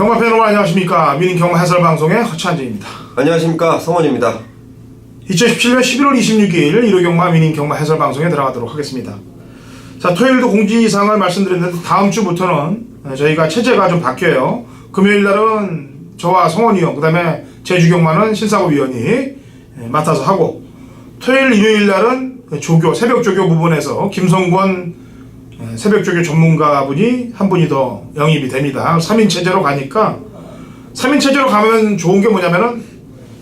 경마 팬 여러분 안녕하십니까. 미닝 경마 해설방송의 허찬진입니다. 안녕하십니까. 성원입니다. 2017년 11월 26일 1호 경마 미닝 경마 해설방송에 들어가도록 하겠습니다. 자, 토요일도 공지사항을 말씀드렸는데 다음 주부터는 저희가 체제가 좀 바뀌어요. 금요일 날은 저와 성원이 형, 그 다음에 제주경마는 신사고 위원이 맡아서 하고, 토요일 일요일 날은 조교, 새벽 조교 부분에서 김성권 새벽 조교 전문가분이 한 분이 더 영입이 됩니다. 3인 체제로 가니까, 3인 체제로 가면 좋은 게 뭐냐면은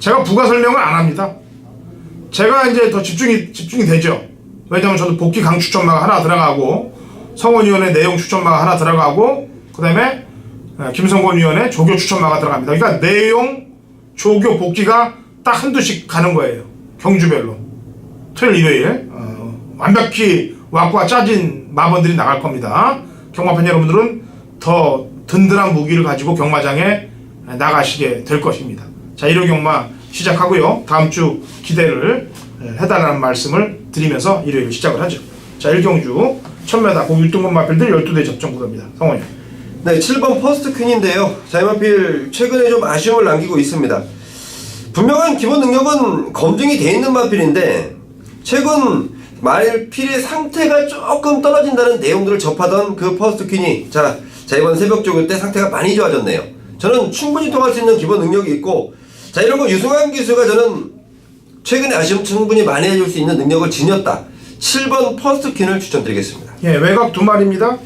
제가 부가 설명을 안 합니다. 제가 이제 더 집중이 되죠. 왜냐면 저도 복귀 강 추천마가 하나 들어가고, 성원 위원의 내용 추천마가 하나 들어가고, 그 다음에 김성권 위원의 조교 추천마가 들어갑니다. 그러니까 내용, 조교, 복귀가 딱 한두씩 가는 거예요. 경주별로. 토요일, 일요일. 완벽히 왁구가 짜진 마번들이 나갈 겁니다. 경마팬 여러분들은 더 든든한 무기를 가지고 경마장에 나가시게 될 것입니다. 자, 1호 경마 시작하고요. 다음 주 기대를 해달라는 말씀을 드리면서 일요일 시작을 하죠. 자, 1경주 1000m 고 1등급 마필들 12대 접전 구도입니다. 성원이. 네, 7번 퍼스트 퀸인데요. 자, 이 마필 최근에 좀 아쉬움을 남기고 있습니다. 분명한 기본 능력은 검증이 돼 있는 마필인데 최근 마필의 상태가 조금 떨어진다는 내용들을 접하던 그 퍼스트 퀸이 자 이번 새벽 조교 때 상태가 많이 좋아졌네요. 저는 충분히 통할 수 있는 기본 능력이 있고, 자, 이런 거 유승환 기수가 저는 최근에 아쉬움 충분히 만회해줄 수 있는 능력을 지녔다. 7번 퍼스트 퀸을 추천드리겠습니다. 예, 외곽 두 마리입니다.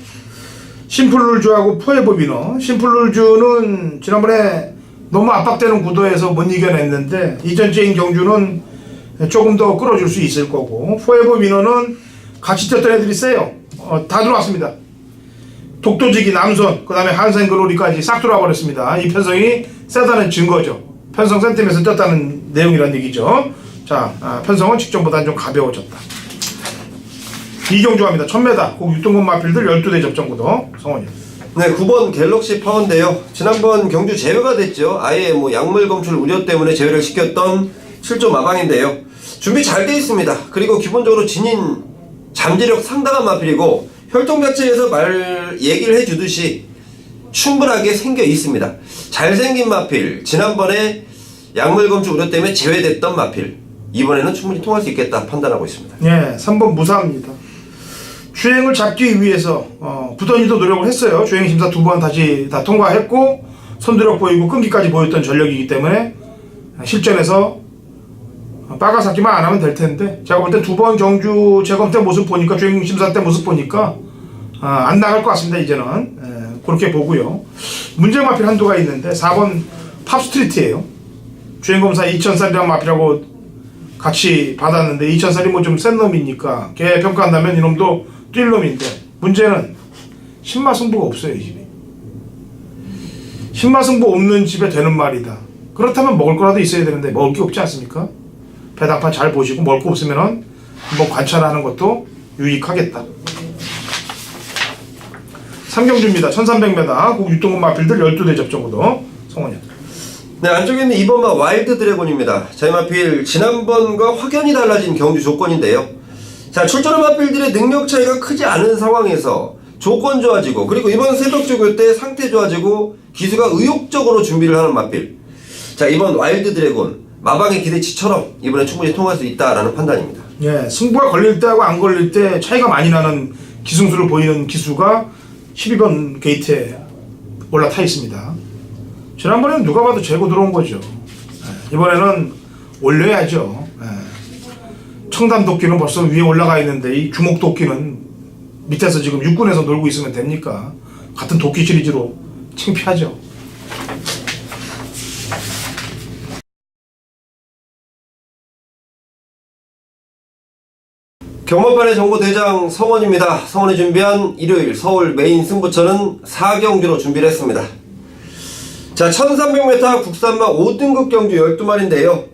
심플룰주하고 포에버 위너. 심플룰주는 지난번에 너무 압박되는 구도에서 못 이겨냈는데 이전째인 경주는 조금 더 끌어줄 수 있을 거고, 포에버 위너는 같이 뛰었던 애들이 세요. 다 들어왔습니다. 독도지기, 남손, 그 다음에 한생글로리까지 싹 들어와 버렸습니다. 이 편성이 세다는 증거죠. 편성 센터에서 뛰었다는 내용이란 얘기죠. 자, 편성은 직전보다는 좀 가벼워졌다. 이경주 갑니다. 1000m 고 6등급 마필들 12대 접전구도. 성원이. 네, 9번 갤럭시 파워인데요. 지난번 경주 제외가 됐죠. 아예 뭐 약물 검출 우려 때문에 제외를 시켰던 7조 마방인데요. 준비 잘 돼 있습니다. 그리고 기본적으로 진인 잠재력 상당한 마필이고, 혈통 자체에서 얘기를 해주듯이 충분하게 생겨 있습니다. 잘생긴 마필, 지난번에 약물 검출 우려 때문에 제외됐던 마필, 이번에는 충분히 통할 수 있겠다 판단하고 있습니다. 예, 3번 무사입니다. 주행을 잡기 위해서 부더니도 노력을 했어요. 주행 심사 2번 다시 다 통과했고, 손드력 보이고 끈기까지 보였던 전력이기 때문에 실전에서 빠가삭기만 안 하면 될 텐데, 제가 볼 때 2번 경주 재검 때 모습 보니까, 주행 심사 때 모습 보니까 안 나갈 것 같습니다. 이제는 그렇게 보고요. 문제 마필 한두가 있는데 4번 팝스트리트예요. 주행검사 2000살이랑 마필하고 같이 받았는데 2000살이 뭐 좀 센 놈이니까 걔 평가한다면 이놈도 뛸 놈인데, 문제는 신마승부가 없어요. 이 집이 신마승부 없는 집에 되는 말이다. 그렇다면 먹을 거라도 있어야 되는데 먹을 게 없지 않습니까? 배당판 잘 보시고 먹을 거 없으면은 한번 관찰하는 것도 유익하겠다. 3경주입니다. 1300m 고 6등급 마필들 12대 접전구도. 성원이. 네, 안쪽에 있는 2번마 와일드 드래곤입니다. 자, 이 마필 지난번과 확연히 달라진 경주 조건인데요. 자, 출전한 마필들의 능력 차이가 크지 않은 상황에서 조건 좋아지고, 그리고 이번 새벽 조교 때 상태 좋아지고 기수가 의욕적으로 준비를 하는 마필. 자, 이번 와일드 드래곤 마방의 기대치처럼 이번에 충분히 통할 수 있다라는 판단입니다. 예, 승부가 걸릴 때하고 안 걸릴 때 차이가 많이 나는 기승수를 보이는 기수가 12번 게이트에 올라타 있습니다. 지난번에는 누가 봐도 재고 들어온 거죠. 이번에는 올려야죠. 청담 도끼는 벌써 위에 올라가 있는데 이 주목 도끼는 밑에서 지금 육군에서 놀고 있으면 됩니까? 같은 도끼 시리즈로 창피하죠. 경마판의 정보대장 성원입니다. 성원이 준비한 일요일 서울 메인 승부처는 4경주로 준비를 했습니다. 자, 1300m 국산마 5등급 경주 12마리인데요.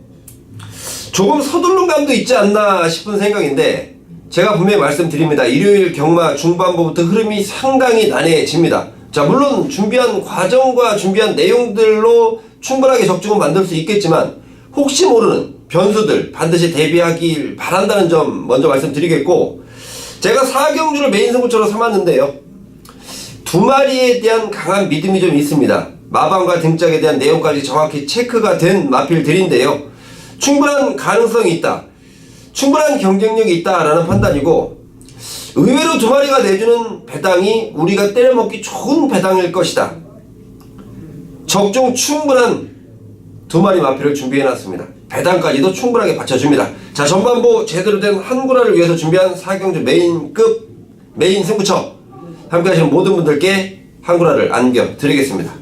조금 서두른 감도 있지 않나 싶은 생각인데, 제가 분명히 말씀드립니다. 일요일 경마 중반부부터 흐름이 상당히 난해해집니다. 자, 물론 준비한 과정과 준비한 내용들로 충분하게 적중은 만들 수 있겠지만, 혹시 모르는 변수들 반드시 대비하길 바란다는 점 먼저 말씀드리겠고, 제가 4경주를 메인 승부처로 삼았는데요. 두 마리에 대한 강한 믿음이 좀 있습니다. 마방과 등짝에 대한 내용까지 정확히 체크가 된 마필들인데요. 충분한 가능성이 있다, 충분한 경쟁력이 있다라는 판단이고, 의외로 두 마리가 내주는 배당이 우리가 때려먹기 좋은 배당일 것이다. 적중 충분한 두 마리 마필을 준비해놨습니다. 배당까지도 충분하게 받쳐줍니다. 자, 전반부 제대로 된 한구라를 위해서 준비한 4경주 메인 승부처 함께 하시는 모든 분들께 한구라를 안겨드리겠습니다.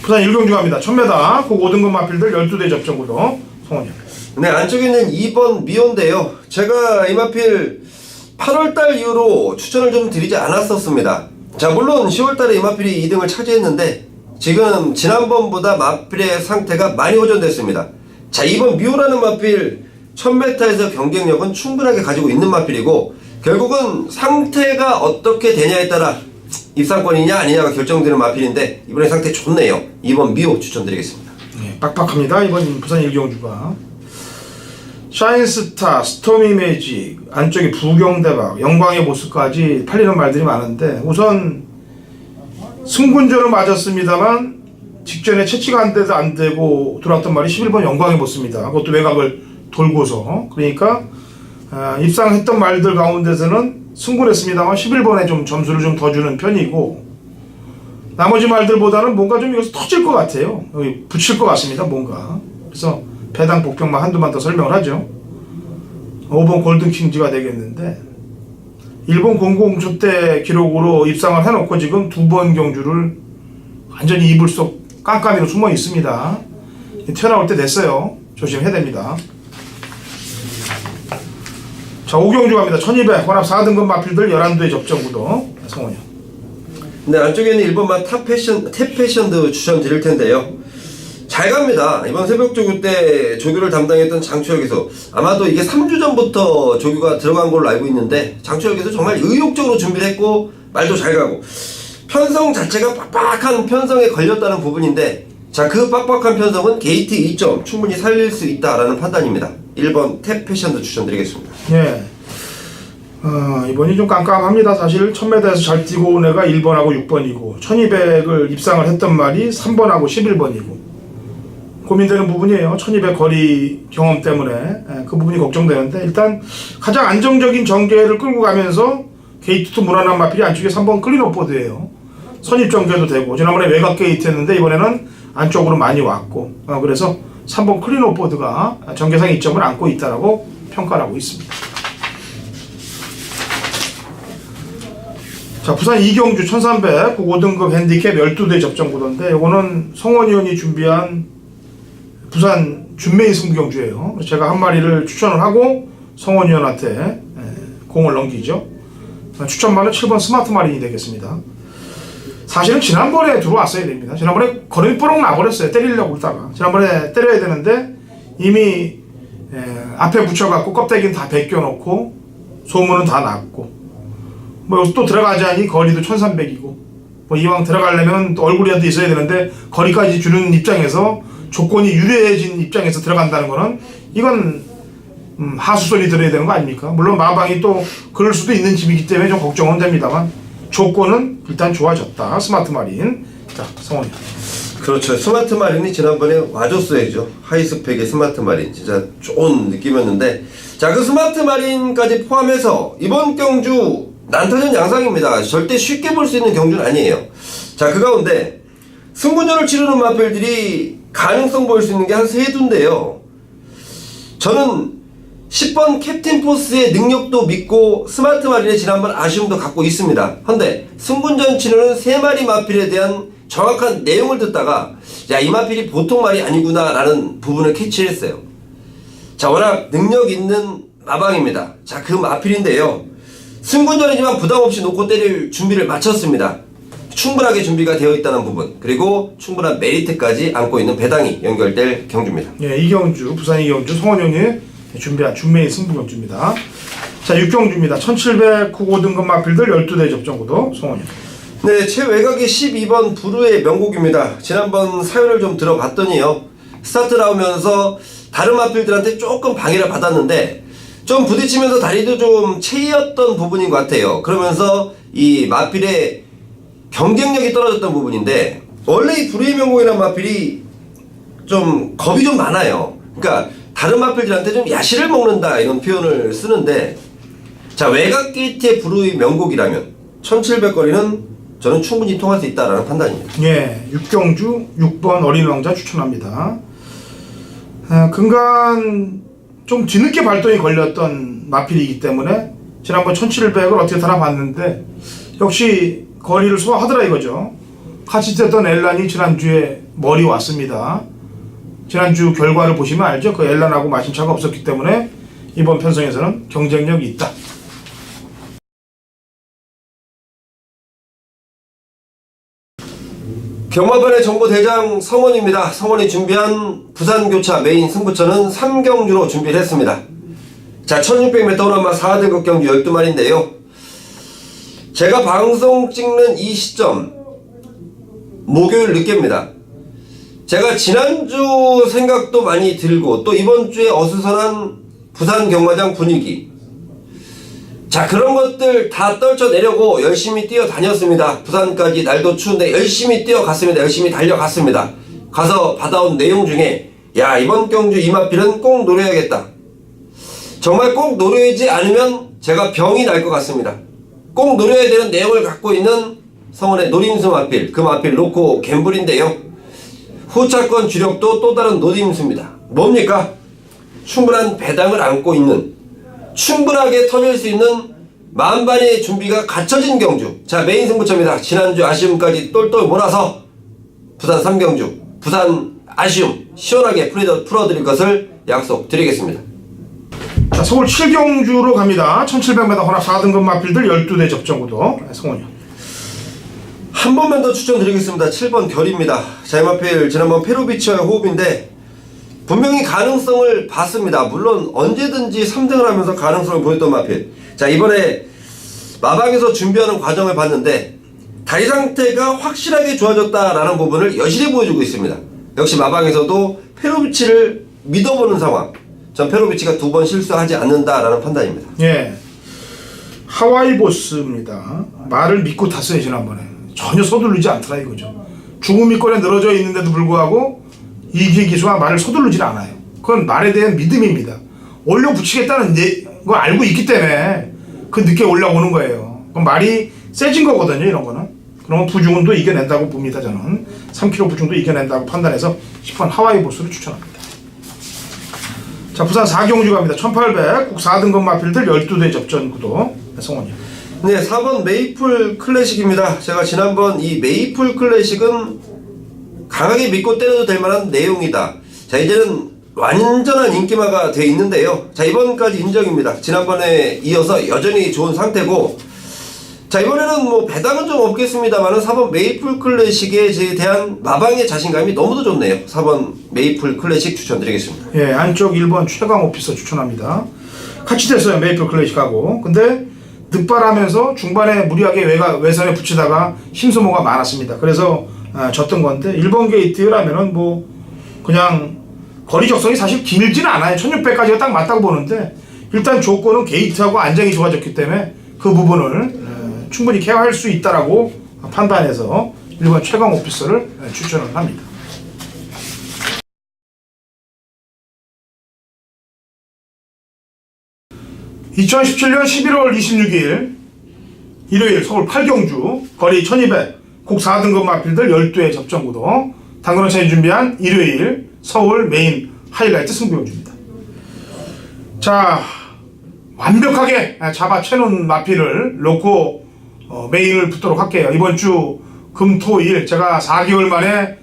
부산 1경주 갑니다. 1000m 그 5등급 마필들 12대 접전구도 송원현. 네, 안쪽에 있는 2번 미온데요. 제가 이 마필 8월달 이후로 추천을 좀 드리지 않았었습니다. 자, 물론 10월달에 이 마필이 2등을 차지했는데 지금 지난번보다 마필의 상태가 많이 호전됐습니다. 자, 이번 미오라는 마필 1000m에서 경쟁력은 충분하게 가지고 있는 마필이고, 결국은 상태가 어떻게 되냐에 따라 입상권이냐 아니냐가 결정되는 마필인데 이번에 상태 좋네요. 이번 미오 추천드리겠습니다. 네, 빡빡합니다. 이번 부산 1경주가. 샤인스타, 스톰 이미지, 안쪽에 부경대박, 영광의 모습까지 팔리는 말들이 많은데, 우선 승군전을 맞았습니다만 직전에 채취가 안 되고 들어왔던 말이 11번 영광의 모습입니다. 그것도 외곽을 돌고서. 그러니까 입상했던 말들 가운데서는 승군했습니다만 11번에 좀 점수를 좀 더 주는 편이고, 나머지 말들보다는 뭔가 좀 이것이 터질 것 같아요. 여기 붙일 것 같습니다. 뭔가. 그래서 배당 복병만 한두만 더 설명을 하죠. 5번 골든킹즈가 되겠는데, 일본 공공조 때 기록으로 입상을 해놓고 지금 2번 경주를 완전히 이불 속 깜깜이로 숨어 있습니다. 튀어나올 때 됐어요. 조심해야 됩니다. 자, 5경주 갑니다. 1200 혼합 4등급 마필들 11도의 접전구도 성원이요. 네, 안쪽에는 1번만 탭패션도 추천 드릴 텐데요. 잘 갑니다. 이번 새벽조교 때 조교를 담당했던 장추혁 기수, 아마도 이게 3주 전부터 조교가 들어간 걸로 알고 있는데, 장추혁 기수 정말 의욕적으로 준비를 했고 말도 잘 가고, 편성 자체가 빡빡한 편성에 걸렸다는 부분인데, 자, 그 빡빡한 편성은 게이트 2점 충분히 살릴 수 있다라는 판단입니다. 1번 탭 패션도 추천드리겠습니다. 예. 이번이 좀 깜깜합니다. 사실 1000m에서 잘 뛰고 온 애가 1번하고 6번이고, 1200을 입상을 했던 말이 3번하고 11번이고, 고민되는 부분이에요. 1200 거리 경험 때문에 그 부분이 걱정되는데, 일단 가장 안정적인 전개를 끌고 가면서 게이트도 무난한 마필이 안쪽에 3번 클린업보드예요. 선입 전개도 되고, 지난번에 외곽 게이트 했는데 이번에는 안쪽으로 많이 왔고, 그래서 3번 클린업보드가 전개상 이점을 안고 있다라고 평가를 하고 있습니다. 자, 부산 2경주 1300 5등급 핸디캡 12대 접전구도인데, 이거는 성원 의원이 준비한 부산 준메인 승부경주예요. 그래서 제가 한 마리를 추천을 하고 성원 의원한테 공을 넘기죠. 추천만은 7번 스마트 마린이 되겠습니다. 사실은 지난번에 들어왔어야 됩니다. 지난번에 걸음이 뽀록 나버렸어요. 때리려고 그러다가. 지난번에 때려야 되는데 이미 앞에 붙여갖고 껍데기는 다 벗겨놓고 소문은 다 났고, 뭐 또 들어가자니 거리도 1300이고, 뭐 이왕 들어가려면 또 얼굴이라도 있어야 되는데 거리까지 주는 입장에서 조건이 유리해진 입장에서 들어간다는 거는 이건 하수선이 들어야 되는 거 아닙니까? 물론 마방이 또 그럴 수도 있는 집이기 때문에 좀 걱정은 됩니다만 조건은 일단 좋아졌다. 스마트 마린. 자, 성원이. 그렇죠. 스마트 마린이 지난번에 와줬어야죠. 하이스펙의 스마트 마린. 진짜 좋은 느낌이었는데, 자, 그 스마트 마린까지 포함해서 이번 경주 난타전 양상입니다. 절대 쉽게 볼 수 있는 경주는 아니에요. 자, 그 가운데 승부전을 치르는 마필들이 가능성 보일 수 있는 게 한 3두인데요. 저는 10번 캡틴 포스의 능력도 믿고 스마트 마린의 지난번 아쉬움도 갖고 있습니다. 근데 승군전 치르는 3마리 마필에 대한 정확한 내용을 듣다가, 야, 이 마필이 보통 말이 아니구나 라는 부분을 캐치했어요. 자, 워낙 능력 있는 마방입니다. 자, 그 마필인데요, 승군전이지만 부담없이 놓고 때릴 준비를 마쳤습니다. 충분하게 준비가 되어 있다는 부분, 그리고 충분한 메리트까지 안고 있는 배당이 연결될 경주입니다. 예, 이경주, 부산 이경주 성원형이 준비한 준메인 승부경주입니다. 자, 6경주입니다. 1700 5등급 마필들 12대 접전구도 성원형. 네, 최외곽이 12번 부르의 명곡입니다. 지난번 사연을 좀 들어봤더니요, 스타트 나오면서 다른 마필들한테 조금 방해를 받았는데 좀 부딪히면서 다리도 좀 채였던 부분인 것 같아요. 그러면서 이 마필의 경쟁력이 떨어졌던 부분인데 원래 이 불후의 명곡이라는 마필이 좀 겁이 좀 많아요. 그러니까 다른 마필들한테 좀 야시를 먹는다 이런 표현을 쓰는데 자 외곽 게이트의 불후의 명곡이라면 1700거리는 저는 충분히 통할 수 있다라는 판단입니다. 예, 육경주 6번 어린 왕자 추천합니다. 근간 좀 뒤늦게 발동이 걸렸던 마필이기 때문에 지난번 1700을 어떻게 달아봤는데 역시 거리를 소화하더라 이거죠. 같이 뛰었던 엘란이 지난주에 머리 왔습니다. 지난주 결과를 보시면 알죠. 그 엘란하고 마신차가 없었기 때문에 이번 편성에서는 경쟁력이 있다. 경마판의 정보대장 성원입니다. 성원이 준비한 부산교차 메인 승부처는 3경주로 준비를 했습니다. 자 1600m 오르막 4등급 경주 12마리인데요. 제가 방송 찍는 이 시점 목요일 늦게입니다. 제가 지난주 생각도 많이 들고 또 이번주에 어수선한 부산 경마장 분위기 자 그런 것들 다 떨쳐내려고 열심히 뛰어다녔습니다. 부산까지 날도 추운데 열심히 뛰어갔습니다. 열심히 달려갔습니다. 가서 받아온 내용 중에 야 이번 경주 이마필은 꼭 노려야겠다. 정말 꼭 노려야지 않으면 제가 병이 날 것 같습니다. 꼭 노려야 되는 내용을 갖고 있는 성원의 노림수 마필 그 마필 놓고 갬블인데요. 후차권 주력도 또 다른 노림수입니다. 뭡니까? 충분한 배당을 안고 있는 충분하게 터질 수 있는 만반의 준비가 갖춰진 경주. 자 메인 승부처입니다. 지난주 아쉬움까지 똘똘 몰아서 부산 3경주 부산 아쉬움 시원하게 풀어드릴 것을 약속드리겠습니다. 자, 서울 7경주로 갑니다. 1700m 혼합 4등급 마필들 12대 접전구도 성원이요. 한 번만 더 추천드리겠습니다. 7번 결입니다. 자 이 마필 지난번 페루비치와의 호흡인데 분명히 가능성을 봤습니다. 물론 언제든지 3등을 하면서 가능성을 보였던 마필. 자 이번에 마방에서 준비하는 과정을 봤는데 다리 상태가 확실하게 좋아졌다라는 부분을 여실히 보여주고 있습니다. 역시 마방에서도 페로비치를 믿어보는 상황. 전 페로비치가 2번 실수하지 않는다라는 판단입니다. 예, 하와이 보스입니다. 말을 믿고 탔어요 지난번에. 전혀 서두르지 않더라 이거죠. 죽음 밑권에 늘어져 있는데도 불구하고 이기의 기수가 말을 서두르지 않아요. 그건 말에 대한 믿음입니다. 올려붙이겠다는 거 알고 있기 때문에 그 늦게 올라오는 거예요. 그럼 말이 세진 거거든요 이런 거는. 그러면 부중은도 이겨낸다고 봅니다. 저는 3kg 부중도 이겨낸다고 판단해서 10번 하와이 보스를 추천합니다. 자 부산 4경주 갑니다. 1800 국 4등급 마필들 12대 접전 구도 성원이요. 네 4번 메이플 클래식입니다. 제가 지난번 이 메이플 클래식은 강하게 믿고 때려도 될 만한 내용이다. 자 이제는 완전한 인기마가 돼 있는데요. 자 이번까지 인정입니다. 지난번에 이어서 여전히 좋은 상태고 자 이번에는 뭐 배당은 좀 없겠습니다만은 4번 메이플 클래식에 대한 마방의 자신감이 너무도 좋네요. 4번 메이플 클래식 추천드리겠습니다. 예, 안쪽 1번 최강 오피서 추천합니다. 같이 됐어요 메이플 클래식하고. 근데 늑발하면서 중반에 무리하게 외선에 붙이다가 힘소모가 많았습니다. 그래서 졌던 건데 1번 게이트라면은 뭐 그냥 거리 적성이 사실 길지는 않아요. 1600까지가 딱 맞다고 보는데 일단 조건은 게이트하고 안정이 좋아졌기 때문에 그 부분을 충분히 케어할 수 있다라고 판단해서 1번 최강 오피서를 추천을 합니다. (2017년 11월 26일) 일요일 서울 8경주 거리 1200 국 4등급 마필들 12회 접전구도 당근원차이 준비한 일요일 서울 메인 하이라이트 승부경주입니다. 자 완벽하게 잡아채놓은 마필을 놓고 메인을 붙도록 할게요. 이번 주 금, 토, 일 제가 4개월 만에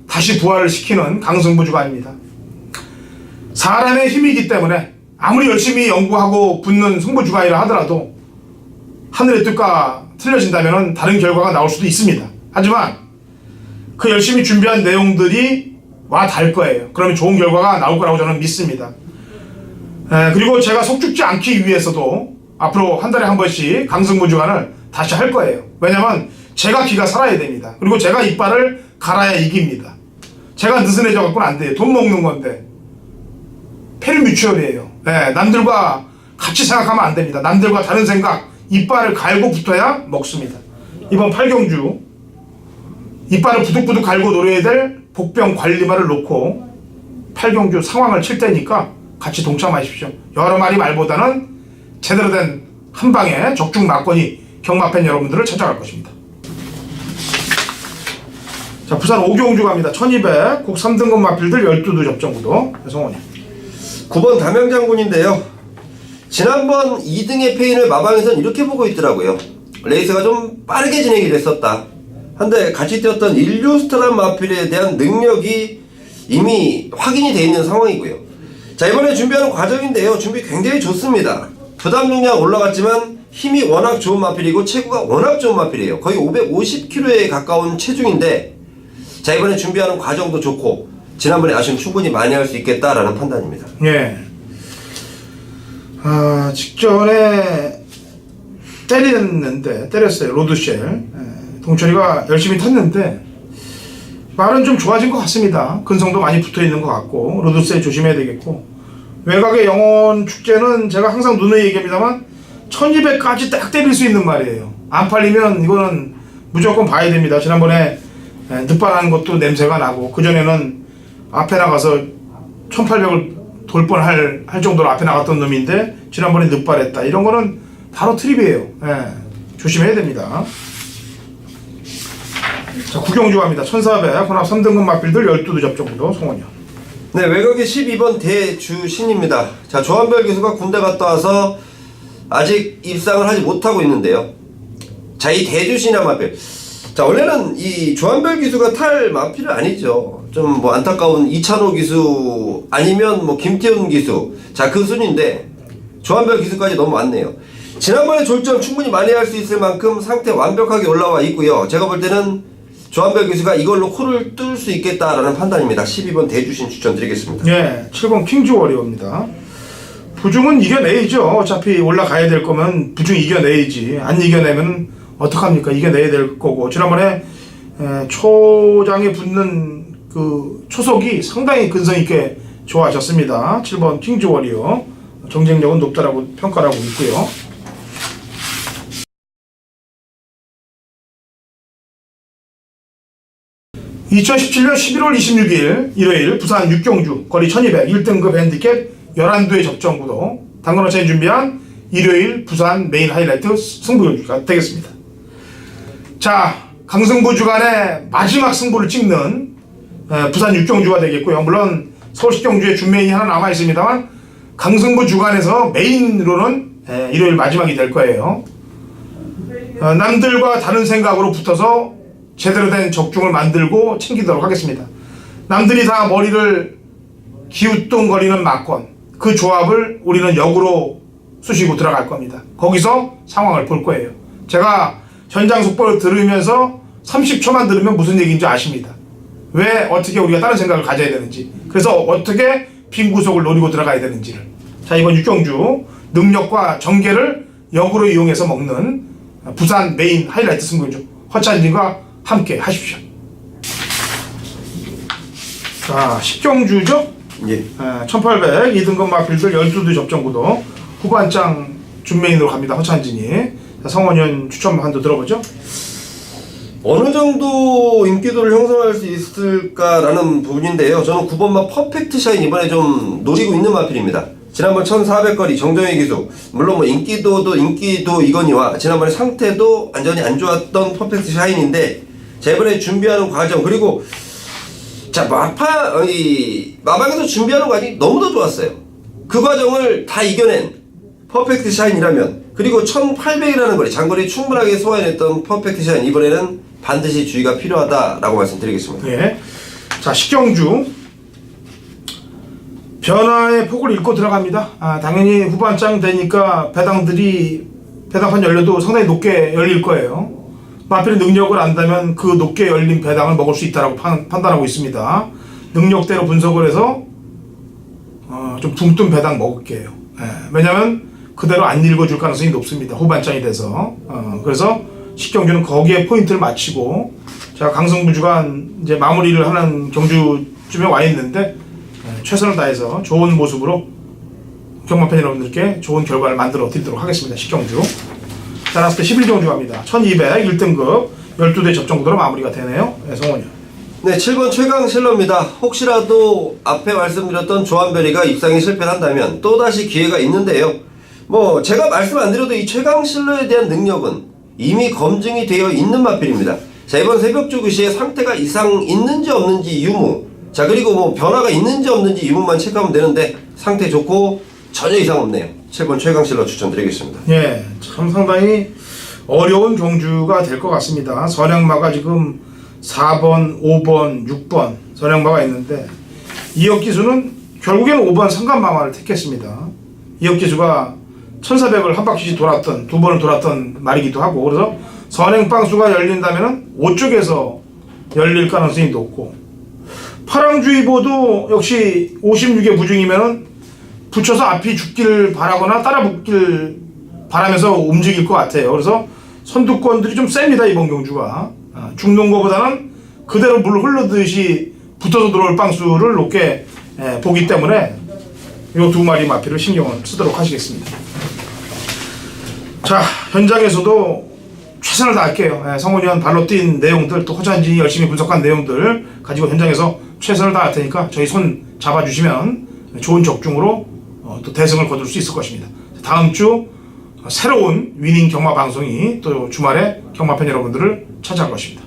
다시 부활을 시키는 강승부 주간입니다. 사람의 힘이기 때문에 아무리 열심히 연구하고 붙는 승부 주간이라 하더라도 하늘의 뜻과 틀려진다면 다른 결과가 나올 수도 있습니다. 하지만 그 열심히 준비한 내용들이 와 닿을 거예요. 그러면 좋은 결과가 나올 거라고 저는 믿습니다. 그리고 제가 속 죽지 않기 위해서도 앞으로 한 달에 한 번씩 강승부 주간을 다시 할 거예요. 왜냐면 제가 기가 살아야 됩니다. 그리고 제가 이빨을 갈아야 이깁니다. 제가 느슨해져 갖고는 안 돼요. 돈 먹는 건데. 페르뮤추얼이에요. 남들과 같이 생각하면 안 됩니다. 남들과 다른 생각, 이빨을 갈고 붙어야 먹습니다. 이번 8경주 이빨을 부득부득 갈고 노려야 될 복병 관리말을 놓고 8경주 상황을 칠 때니까 같이 동참하십시오. 여러 마리 말보다는 제대로 된 한방에 적중 막건이 경마팬 여러분들을 찾아갈 것입니다. 자, 부산 5경주 갑니다. 1200 국 3등급 마필들 12두 접전구도 성원이 9번 담양장군인데요. 지난번 2등의 페인을 마방에선 이렇게 보고 있더라고요. 레이스가 좀 빠르게 진행이 됐었다. 한데 같이 뛰었던 일류스타란 마필에 대한 능력이 이미 확인이 되어 있는 상황이고요. 자, 이번에 준비하는 과정인데요. 준비 굉장히 좋습니다. 부담 중량 올라갔지만 힘이 워낙 좋은 마필이고 체구가 워낙 좋은 마필이에요. 거의 550kg에 가까운 체중인데, 자, 이번에 준비하는 과정도 좋고 지난번에 아쉬움 충분히 많이 할 수 있겠다라는 판단입니다. 예. 직전에 때렸어요. 로드쉘. 동철이가 열심히 탔는데 말은 좀 좋아진 것 같습니다. 근성도 많이 붙어있는 것 같고 로드쉘 조심해야 되겠고, 외곽의 영혼 축제는 제가 항상 누누이 얘기합니다만 1200까지 딱 때릴 수 있는 말이에요. 안 팔리면 이거는 무조건 봐야 됩니다. 지난번에 늦발하는 것도 냄새가 나고, 그전에는 앞에 나가서 1800을 돌 뻔할 정도로 앞에 나갔던 놈인데 지난번에 늦발했다. 이런 거는 바로 트립이에요. 조심해야 됩니다. 자, 구경주 갑니다. 1400 혼합 3등급 마필들 12두 접전구도 송원이요. 네, 외곽의 12번 대주신입니다. 자, 조한별 기수가 군대 갔다 와서 아직 입상을 하지 못하고 있는데요. 자, 이 대주신이란 마필. 자, 원래는 이 조한별 기수가 탈 마필은 아니죠. 좀 뭐 안타까운 이찬호 기수 아니면 뭐 김태훈 기수. 자, 그 순인데 조한별 기수까지 너무 많네요. 지난번에 졸전 충분히 많이 할 수 있을 만큼 상태 완벽하게 올라와 있고요. 제가 볼 때는 조한별 기수가 이걸로 코를 뚫을 수 있겠다라는 판단입니다. 12번 대주신 추천드리겠습니다. 예, 7번 킹즈 워리어입니다. 부중은 이겨내야죠. 어차피 올라가야 될 거면 부중 이겨내야지. 안 이겨내면 어떡합니까? 이겨내야 될 거고. 지난번에 초장에 붙는 그 초속이 상당히 근성 있게 좋아졌습니다. 7번 킹즈 워리어. 경쟁력은 높다라고 평가를 하고 있고요. (2017년 11월 26일) 일요일 부산 6경주 거리 1200 1등급 핸디캡 11두의 접전구도 당근어차에 준비한 일요일 부산 메인 하이라이트 승부가 되겠습니다. 자, 강승부 주간의 마지막 승부를 찍는 부산 6경주가 되겠고요. 물론 서울시 경주에 준메인이 하나 남아 있습니다만 강승부 주간에서 메인으로는 일요일 마지막이 될 거예요. 남들과 다른 생각으로 붙어서 제대로 된 적중을 만들고 챙기도록 하겠습니다. 남들이 다 머리를 기우뚱거리는 막건, 그 조합을 우리는 역으로 쑤시고 들어갈 겁니다. 거기서 상황을 볼 거예요. 제가 현장 속보를 들으면서 30초만 들으면 무슨 얘기인지 아십니다. 왜 어떻게 우리가 다른 생각을 가져야 되는지, 그래서 어떻게 빈 구석을 노리고 들어가야 되는지를. 자, 이번 6경주 능력과 전개를 역으로 이용해서 먹는 부산 메인 하이라이트 승부죠. 허찬진과 함께 하십시오. 자, 10경주죠? 예. 1800 2등급 마필들 12두 접전구도 후반장 준메인으로 갑니다. 허찬진이. 자, 성원현 추천 한도 들어보죠? 어느 정도 인기도를 형성할 수 있을까라는 부분인데요. 저는 9번마 퍼펙트 샤인 이번에 좀 노리고 있는 마필입니다. 지난번 1400거리 정정의 기수, 물론 뭐 인기도 이건희와 지난번에 상태도 완전히 안 좋았던 퍼펙트 샤인인데, 자, 이번에 준비하는 과정, 그리고 자, 마방에서 준비하는 과정이 너무도 좋았어요. 그 과정을 다 이겨낸 퍼펙트 샤인이라면, 그리고 1800이라는 거리, 장거리 충분하게 소화해냈던 퍼펙트 샤인, 이번에는 반드시 주의가 필요하다라고 말씀드리겠습니다. 예. 자, 10경주 변화의 폭을 읽고 들어갑니다. 당연히 후반장 되니까 배당판 열려도 상당히 높게 열릴 거예요. 마필의 능력을 안다면 그 높게 열린 배당을 먹을 수 있다고 판단하고 있습니다. 능력대로 분석을 해서 좀 붕뜬 배당 먹을게요. 왜냐면 그대로 안 읽어줄 가능성이 높습니다. 후반장이 돼서. 그래서 10경주는 거기에 포인트를 맞추고, 제가 강승부 주간 이제 마무리를 하는 경주쯤에 와 있는데 최선을 다해서 좋은 모습으로 경마팬 여러분들께 좋은 결과를 만들어 드리도록 하겠습니다. 10경주. 자, 라스트 11경주 갑니다. 1200 1등급 12대 접종 구도로 마무리가 되네요. 네, 성원이요. 네, 7번 최강 실러입니다. 혹시라도 앞에 말씀드렸던 조한별이가 입상에 실패한다면 또다시 기회가 있는데요. 뭐 제가 말씀 안 드려도 이 최강 실러에 대한 능력은 이미 검증이 되어 있는 마필입니다. 자, 이번 새벽주 시에 상태가 이상 있는지 없는지 유무, 자 그리고 뭐 변화가 있는지 없는지 유무만 체크하면 되는데 상태 좋고 전혀 이상 없네요. 7번 최강 실러 추천드리겠습니다. 예, 참 상당히 어려운 경주가 될 것 같습니다. 선행마가 지금 4번, 5번, 6번 선행마가 있는데 이혁기수는 결국에는 5번 상간마마를 택했습니다. 이혁기수가 1400을 한 바퀴씩 돌았던, 2번을 돌았던 말이기도 하고, 그래서 선행빵수가 열린다면 5쪽에서 열릴 가능성이 높고, 파랑주의보도 역시 56의 부중이면은 붙여서 앞이 죽길 바라거나 따라 붙길 바라면서 움직일 것 같아요. 그래서 선두권들이 좀 셉니다, 이번 경주가. 죽는 것보다는 그대로 물 흐르듯이 붙어서 들어올 빵수를 높게 보기 때문에 이 두 마리 마피를 신경을 쓰도록 하시겠습니다. 자, 현장에서도 최선을 다할게요. 성훈이 형 발로 뛴 내용들, 또 허찬진이 열심히 분석한 내용들 가지고 현장에서 최선을 다할 테니까 저희 손 잡아주시면 좋은 적중으로 또 대승을 거둘 수 있을 것입니다. 다음 주 새로운 위닝 경마 방송이 또 주말에 경마팬 여러분들을 찾아갈 것입니다.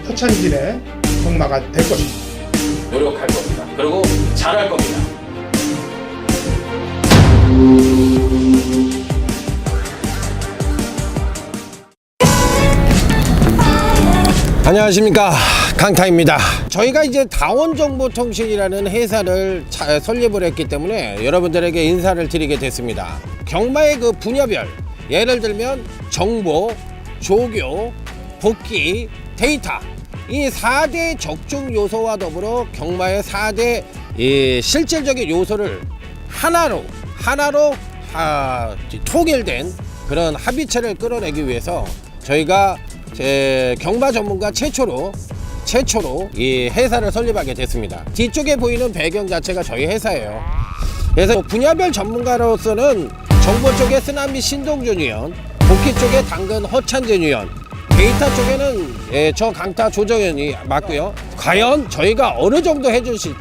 허찬진의 경마가 될 것입니다. 노력할 겁니다. 그리고 잘할 겁니다. 안녕하십니까, 강타입니다. 저희가 이제 다원정보통신이라는 회사를 설립을 했기 때문에 여러분들에게 인사를 드리게 됐습니다. 경마의 그 분야별, 예를 들면 정보, 조교, 복귀, 데이터, 이 4대 적중 요소와 더불어 경마의 4대 실질적인 요소를 하나로 통일된 그런 합의체를 끌어내기 위해서 저희가 경마 전문가 최초로 이 회사를 설립하게 됐습니다. 뒤쪽에 보이는 배경 자체가 저희 회사예요. 그래서 분야별 전문가로서는 정보 쪽에 쓰나미 신동준 위원, 복귀 쪽에 당근 허찬진 위원, 데이터 쪽에는 저 강타 조정현이 맞고요. 과연 저희가 어느 정도 해줄 수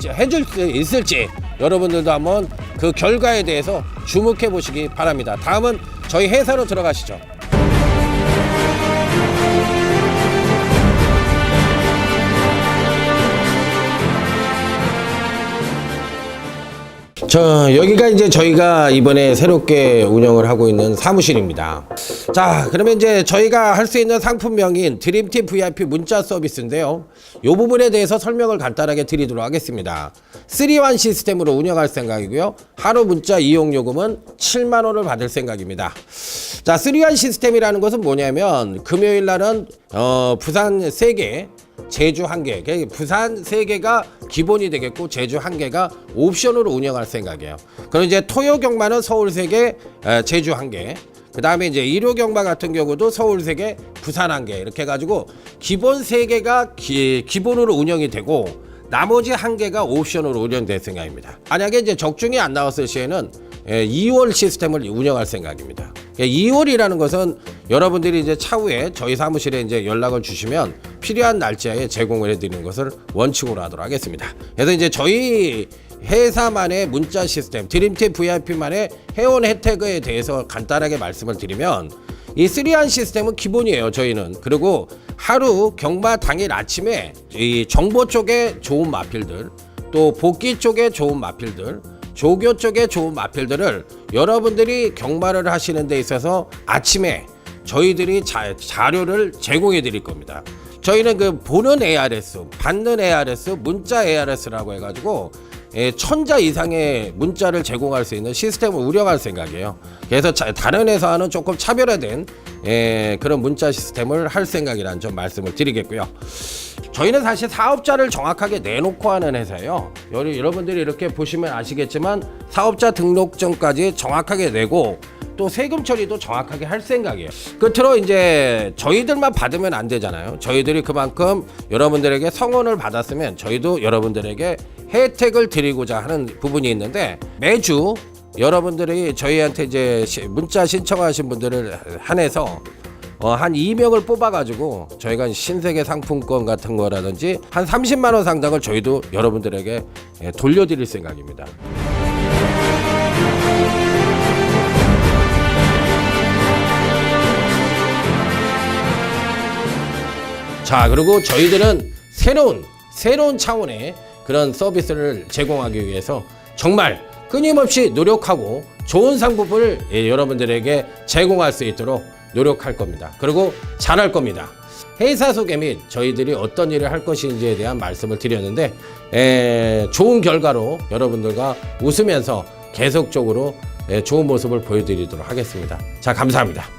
있을지 여러분들도 한번 그 결과에 대해서 주목해 보시기 바랍니다. 다음은 저희 회사로 들어가시죠. 여기가 이제 저희가 이번에 새롭게 운영을 하고 있는 사무실입니다. 자, 그러면 이제 저희가 할 수 있는 상품명인 드림팀 VIP 문자 서비스인데요. 이 부분에 대해서 설명을 간단하게 드리도록 하겠습니다. 3-1 시스템으로 운영할 생각이고요. 하루 문자 이용 요금은 7만 원을 받을 생각입니다. 자, 3-1 시스템이라는 것은 뭐냐면 금요일 날은 부산 3개, 제주 1개, 부산 3개가 기본이 되겠고 제주 1개가 옵션으로 운영할 생각이에요. 그럼 이제 토요 경마는 서울 3개, 제주 1개. 그 다음에 이제 일요 경마 같은 경우도 서울 3개, 부산 1개 이렇게 해가지고 기본 3개가 기본으로 운영이 되고 나머지 1개가 옵션으로 운영될 생각입니다. 만약에 이제 적중이 안 나왔을 시에는 2월 시스템을 운영할 생각입니다. 2월이라는 것은 여러분들이 이제 차후에 저희 사무실에 이제 연락을 주시면 필요한 날짜에 제공을 해드리는 것을 원칙으로 하도록 하겠습니다. 그래서 이제 저희 회사만의 문자 시스템, 드림팀 VIP만의 회원 혜택에 대해서 간단하게 말씀을 드리면 이 3-1 시스템은 기본이에요, 저희는. 그리고 하루 경마 당일 아침에 이 정보 쪽에 좋은 마필들, 또 복귀 쪽에 좋은 마필들, 조교 쪽에 좋은 마필들을 여러분들이 경마를 하시는 데 있어서 아침에 저희들이 자료를 제공해 드릴 겁니다. 저희는 그 보는 ARS, 받는 ARS, 문자 ARS라고 해가지고 1000자 이상의 문자를 제공할 수 있는 시스템을 운영할 생각이에요. 그래서 다른 회사와는 조금 차별화된 그런 문자 시스템을 할 생각이라는 점 말씀을 드리겠고요. 저희는 사실 사업자를 정확하게 내놓고 하는 회사예요. 여러분들이 이렇게 보시면 아시겠지만 사업자 등록증까지 정확하게 내고 또 세금 처리도 정확하게 할 생각이에요. 끝으로 이제 저희들만 받으면 안 되잖아요. 저희들이 그만큼 여러분들에게 성원을 받았으면 저희도 여러분들에게 혜택을 드리고자 하는 부분이 있는데, 매주 여러분들이 저희한테 이제 문자 신청하신 분들을 한해서 한 2명을 뽑아가지고 저희가 신세계 상품권 같은 거라든지 한 30만 원 상당을 저희도 여러분들에게 돌려드릴 생각입니다. 자, 그리고 저희들은 새로운 차원의 그런 서비스를 제공하기 위해서 정말 끊임없이 노력하고 좋은 상품을 여러분들에게 제공할 수 있도록 노력할 겁니다. 그리고 잘할 겁니다. 회사 소개 및 저희들이 어떤 일을 할 것인지에 대한 말씀을 드렸는데, 좋은 결과로 여러분들과 웃으면서 계속적으로 좋은 모습을 보여드리도록 하겠습니다. 자, 감사합니다.